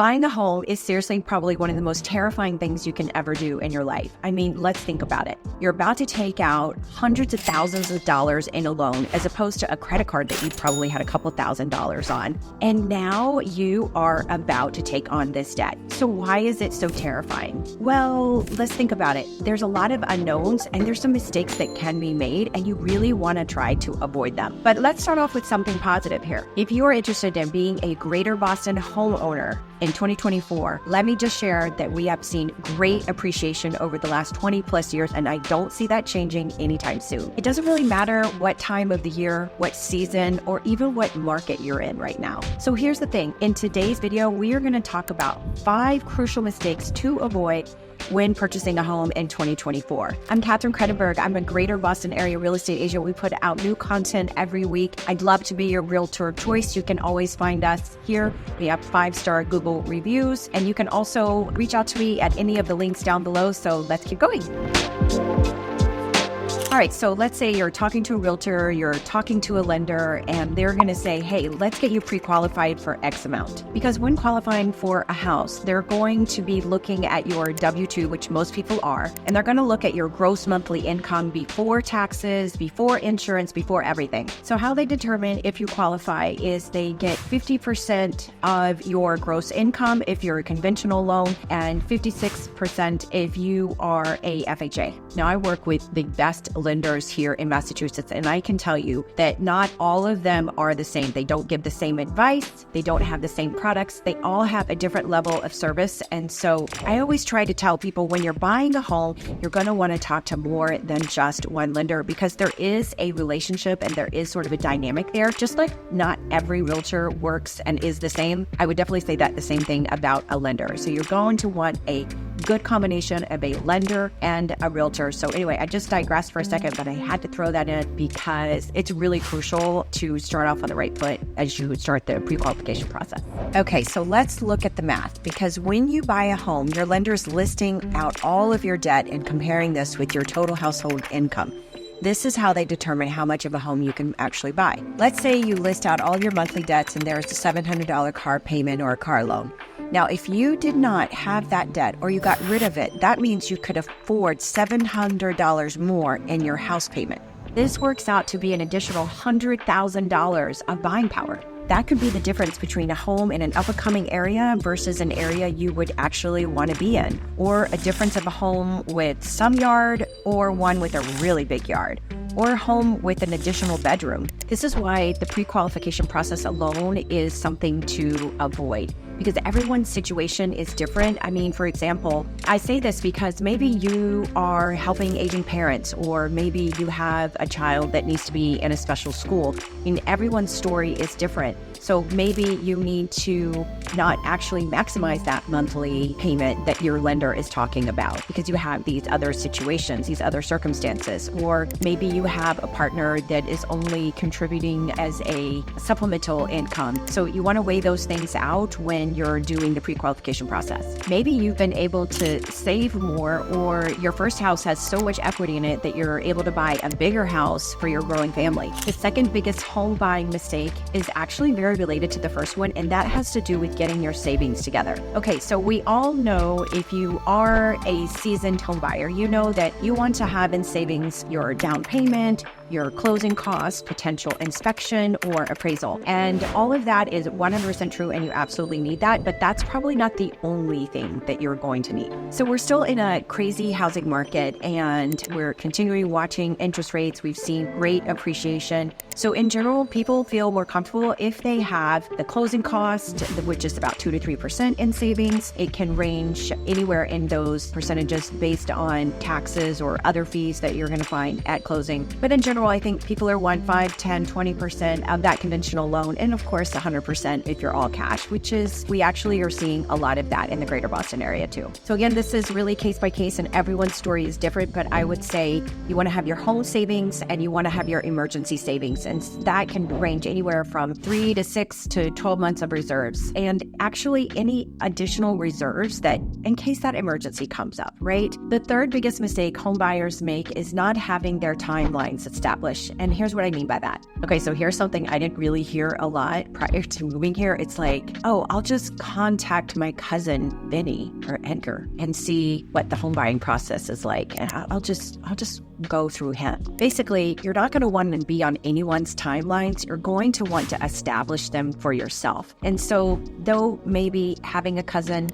Buying a home is seriously probably one of the most terrifying things you can ever do in your life. I mean, let's think about it. You're about to take out hundreds of thousands of dollars in a loan as opposed to a credit card that you probably had a couple $1,000s on. And now you are about to take on this debt. So why is it so terrifying? Well, let's think about it. There's a lot of unknowns and there's some mistakes that can be made and you really want to try to avoid them. But let's start off with something positive here. If you are interested in being a Greater Boston homeowner in 2024, let me just share that we have seen great appreciation over the last 20 plus years, and I don't see that changing anytime soon. It doesn't really matter what time of the year, what season, or even what market you're in right now. So here's the thing. In today's video, we are going to talk about 5 crucial mistakes to avoid when purchasing a home in 2024. I'm Katherine Kranenburg. I'm a Greater Boston area real estate agent. We put out new content every week. I'd love to be your realtor of choice. You can always find us here. We have 5-star Google reviews, and you can also reach out to me at any of the links down below. So let's keep going. All right, so let's say you're talking to a realtor, you're talking to a lender, and they're going to say, hey, let's get you pre-qualified for X amount. Because when qualifying for a house, they're going to be looking at your W-2, which most people are, and they're going to look at your gross monthly income before taxes, before insurance, before everything. So how they determine if you qualify is they get 50% of your gross income if you're a conventional loan, and 56% if you are a FHA. Now, I work with the best lenders here in Massachusetts, and I can tell you that not all of them are the same. They don't give the same advice. They don't have the same products. They all have a different level of service. And so I always try to tell people when you're buying a home, you're going to want to talk to more than just one lender because there is a relationship and there is sort of a dynamic there. Just like not every realtor works and is the same, I would definitely say that the same thing about a lender. So you're going to want a good combination of a lender and a realtor. So anyway, I just digressed for a second, but I had to throw that in because it's really crucial to start off on the right foot as you start the pre-qualification process. Okay, so let's look at the math, because when you buy a home, your lender's listing out all of your debt and comparing this with your total household income. This is how they determine how much of a home you can actually buy. Let's say you list out all your monthly debts and there's a $700 car payment or a car loan. Now, if you did not have that debt or you got rid of it, that means you could afford $700 more in your house payment. This works out to be an additional $100,000 of buying power. That could be the difference between a home in an up-and-coming area versus an area you would actually want to be in, or a difference of a home with some yard or one with a really big yard, or a home with an additional bedroom. This is why the pre-qualification process alone is something to avoid, because everyone's situation is different. I mean, for example, I say this because maybe you are helping aging parents, or maybe you have a child that needs to be in a special school. I mean, everyone's story is different. So maybe you need to not actually maximize that monthly payment that your lender is talking about because you have these other situations, these other circumstances, or maybe you have a partner that is only contributing as a supplemental income. So you want to weigh those things out when you're doing the pre-qualification process. Maybe you've been able to save more, or your first house has so much equity in it that you're able to buy a bigger house for your growing family. The second biggest home buying mistake is actually very related to the first one, and that has to do with getting your savings together. Okay, so we all know if you are a seasoned home buyer, you know that you want to have in savings your down payment, your closing costs, potential inspection or appraisal. And all of that is 100% true, and you absolutely need that, but that's probably not the only thing that you're going to need. So we're still in a crazy housing market, and we're continuing watching interest rates. We've seen great appreciation. So in general, people feel more comfortable if they have the closing cost, which is about 2 to 3% in savings. It can range anywhere in those percentages based on taxes or other fees that you're going to find at closing. But in general, I think people are 1, 5, 10, 20% of that conventional loan. And of course, 100% if you're all cash, which is, we actually are seeing a lot of that in the Greater Boston area too. So again, this is really case by case and everyone's story is different, but I would say you want to have your home savings and you want to have your emergency savings. And that can range anywhere from 3 to 6 to 12 months of reserves. And actually any additional reserves that in case that emergency comes up, right? The third biggest mistake home buyers make is not having their timelines established. establish. And here's what I mean by that. Okay, so here's something I didn't really hear a lot prior to moving here. It's like, oh, I'll just contact my cousin Vinny or Edgar and see what the home buying process is like. And I'll just go through him. Basically, you're not going to want to be on anyone's timelines. You're going to want to establish them for yourself. And so though maybe having a cousin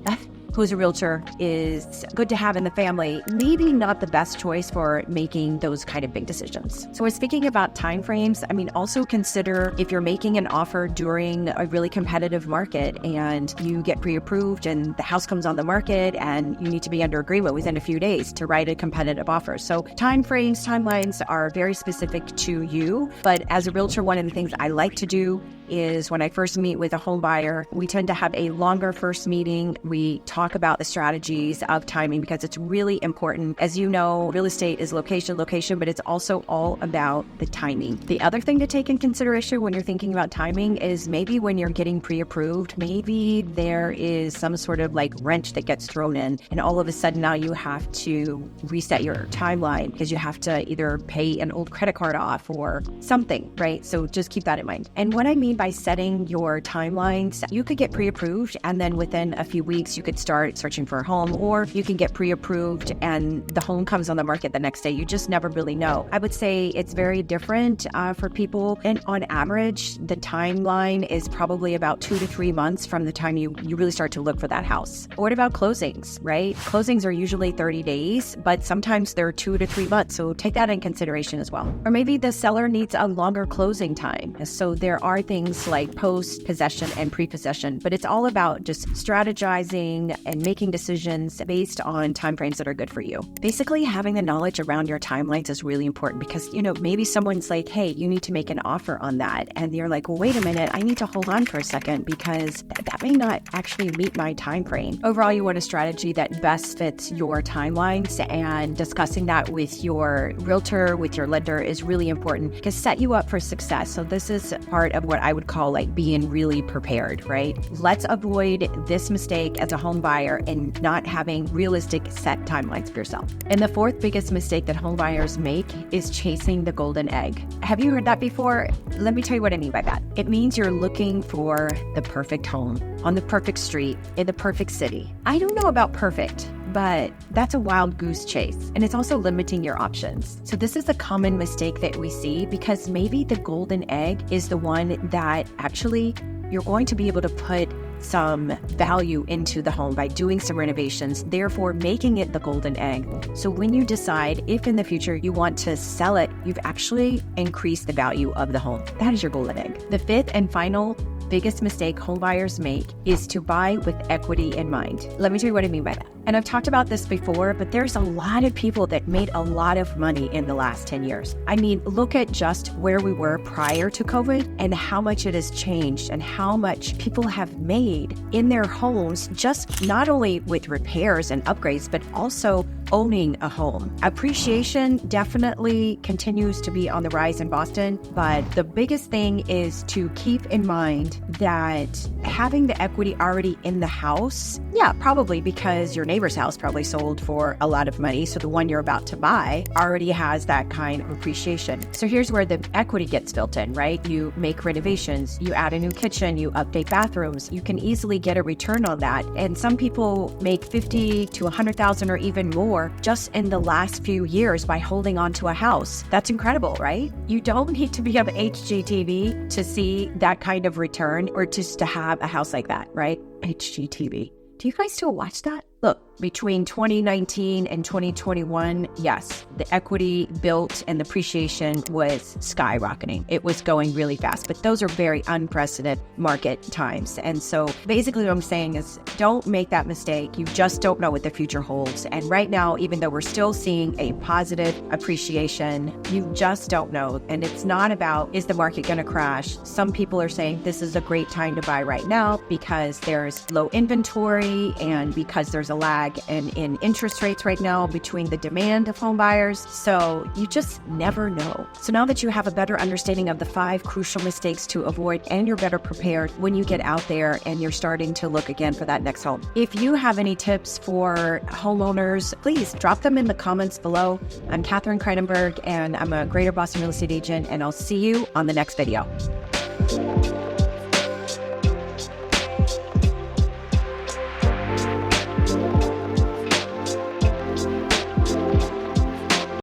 who's a realtor is good to have in the family, maybe not the best choice for making those kind of big decisions. So we're speaking about timeframes. I mean, also consider if you're making an offer during a really competitive market and you get pre-approved and the house comes on the market and you need to be under agreement within a few days to write a competitive offer. So timeframes, timelines are very specific to you. But as a realtor, one of the things I like to do is when I first meet with a home buyer, we tend to have a longer first meeting. We talk about the strategies of timing because it's really important. As you know, real estate is location, but it's also all about the timing. The other thing to take in consideration when you're thinking about timing is maybe when you're getting pre-approved, maybe there is some sort of like wrench that gets thrown in and all of a sudden now you have to reset your timeline because you have to either pay an old credit card off or something, right? So just keep that in mind. And what I mean by setting your timelines, you could get pre-approved and then within a few weeks you could start searching for a home, or you can get pre-approved and the home comes on the market the next day. You just never really know. I would say it's very different for people, and on average the timeline is probably about 2 to 3 months from the time you really start to look for that house. What about closings, right? Closings are usually 30 days, but sometimes they're 2 to 3 months, so take that in consideration as well. Or maybe the seller needs a longer closing time, so there are things like post-possession and pre-possession, but it's all about just strategizing and making decisions based on timeframes that are good for you. Basically, having the knowledge around your timelines is really important because, maybe someone's like, hey, you need to make an offer on that. And you're like, well, wait a minute, I need to hold on for a second because that may not actually meet my timeframe. Overall, you want a strategy that best fits your timelines, and discussing that with your realtor, with your lender is really important because set you up for success. So this is part of what I would call like being really prepared, right? Let's avoid this mistake as a home buyer and not having realistic set timelines for yourself. And the fourth biggest mistake that home buyers make is chasing the golden egg. Have you heard that before? Let me tell you what I mean by that. It means you're looking for the perfect home on the perfect street in the perfect city. I don't know about perfect, but that's a wild goose chase. And it's also limiting your options. So this is a common mistake that we see because maybe the golden egg is the one that actually you're going to be able to put some value into the home by doing some renovations, therefore making it the golden egg. So when you decide if in the future you want to sell it, you've actually increased the value of the home. That is your golden egg. The fifth and final biggest mistake home buyers make is to buy with equity in mind. Let me tell you what I mean by that. And I've talked about this before, but there's a lot of people that made a lot of money in the last 10 years. I mean, look at just where we were prior to COVID and how much it has changed and how much people have made in their homes, just not only with repairs and upgrades, but also owning a home. Appreciation definitely continues to be on the rise in Boston, but the biggest thing is to keep in mind that having the equity already in the house, yeah, probably because your neighbor's house probably sold for a lot of money, so the one you're about to buy already has that kind of appreciation. So here's where the equity gets built in, right? You make renovations, you add a new kitchen, you update bathrooms, you can easily get a return on that. And some people make 50 to 100,000 or even more just in the last few years by holding on to a house. That's incredible, right? You don't need to be on HGTV to see that kind of return or just to have a house like that, right? HGTV. Do you guys still watch that? Look, between 2019 and 2021, yes, the equity built and the appreciation was skyrocketing. It was going really fast, but those are very unprecedented market times. And so basically what I'm saying is don't make that mistake. You just don't know what the future holds. And right now, even though we're still seeing a positive appreciation, you just don't know. And it's not about, is the market going to crash? Some people are saying this is a great time to buy right now because there's low inventory and because there's a lag in interest rates right now between the demand of home buyers. So you just never know. So now that you have a better understanding of the 5 crucial mistakes to avoid, and you're better prepared when you get out there and you're starting to look again for that next home. If you have any tips for homeowners, please drop them in the comments below. I'm Katherine Kranenburg, and I'm a Greater Boston real estate agent, and I'll see you on the next video.